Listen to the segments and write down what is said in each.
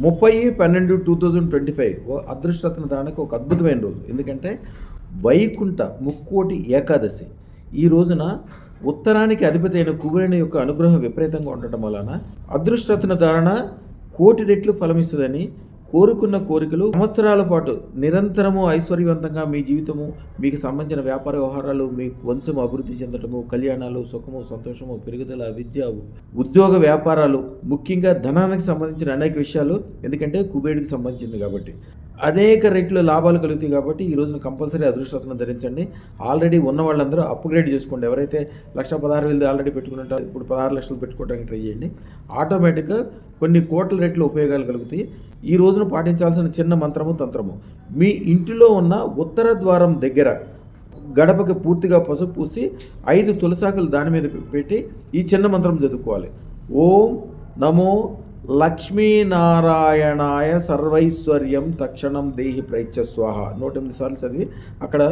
30/12/2025 అదృష్టరత్న ధారణకు ఒక అద్భుతమైన రోజు. ఎందుకంటే వైకుంఠ ముక్కోటి ఏకాదశి. ఈ రోజున ఉత్తరానికి అధిపతి అయిన కుబేరుని యొక్క అనుగ్రహం విపరీతంగా ఉండటం వలన అదృష్టరత్న ధారణ కోటి రెట్లు ఫలమిస్తుందని, కోరుకున్న కోరికలు సంవత్సరాల పాటు నిరంతరము ఐశ్వర్యవంతంగా మీ జీవితము, మీకు సంబంధించిన వ్యాపార వ్యవహారాలు, మీ వంశం అభివృద్ధి చెందటము, కళ్యాణాలు, సుఖము, సంతోషము, పెరుగుదల, విద్య, ఉద్యోగ వ్యాపారాలు, ముఖ్యంగా ధనానికి సంబంధించిన అనేక విషయాలు. ఎందుకంటే కుబేరుడికి సంబంధించింది కాబట్టి అనేక రెట్లు లాభాలు కలుగుతాయి. కాబట్టి ఈ రోజున కంపల్సరీ అదృష్టరత్న ధరించండి. ఆల్రెడీ ఉన్న వాళ్ళందరూ అప్గ్రేడ్ చేసుకోండి. ఎవరైతే 1,16,000 ఆల్రెడీ పెట్టుకుంటారో ఇప్పుడు 16 లక్షలు పెట్టుకోవడానికి ట్రై చేయండి. ఆటోమేటిక్గా కొన్ని కోట్ల రెట్లు ఉపయోగాలు కలుగుతాయి. ఈ రోజున పాటించాల్సిన చిన్న మంత్రము, తంత్రము, మీ ఇంటిలో ఉన్న ఉత్తర ద్వారం దగ్గర గడపకి పూర్తిగా పసుపు పూసి 5 తులసాకులు దాని మీద పెట్టి ఈ చిన్న మంత్రం చదువుకోవాలి. ఓం నమో లక్ష్మీనారాయణాయ సర్వైశ్వర్యం తక్షణం దేహి ప్రైత్య స్వాహ 108 సార్లు చదివి అక్కడ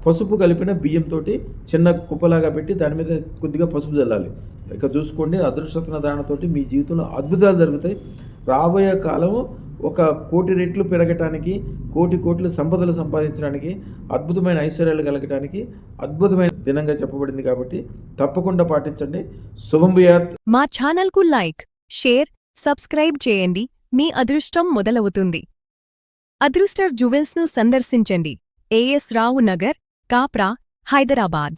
పసుపు కలిపిన బియ్యంతో చిన్న కుప్పలాగా పెట్టి దాని మీద కొద్దిగా పసుపు చల్లాలి. ఇక చూసుకోండి, అదృష్టరత్న ధారణతోటి మీ జీవితంలో అద్భుతాలు జరుగుతాయి. రాబోయే కాలము ఒక కోటి రెట్లు పెరగటానికి, కోటి కోట్ల సంపదలు సంపాదించడానికి, అద్భుతమైన ఐశ్వర్యాలు కలగటానికి అద్భుతమైన దినంగా చెప్పబడింది. కాబట్టి తప్పకుండా పాటించండి. శుభం భూయాత్. మా ఛానల్కు లైక్, షేర్, సబ్స్క్రైబ్ చేయండి. మీ అదృష్టం మొదలవుతుంది. అదృష్ట జ్యువెల్స్ను సందర్శించండి. ఏఎస్ రావు నగర్, కాప్రా, హైదరాబాద్.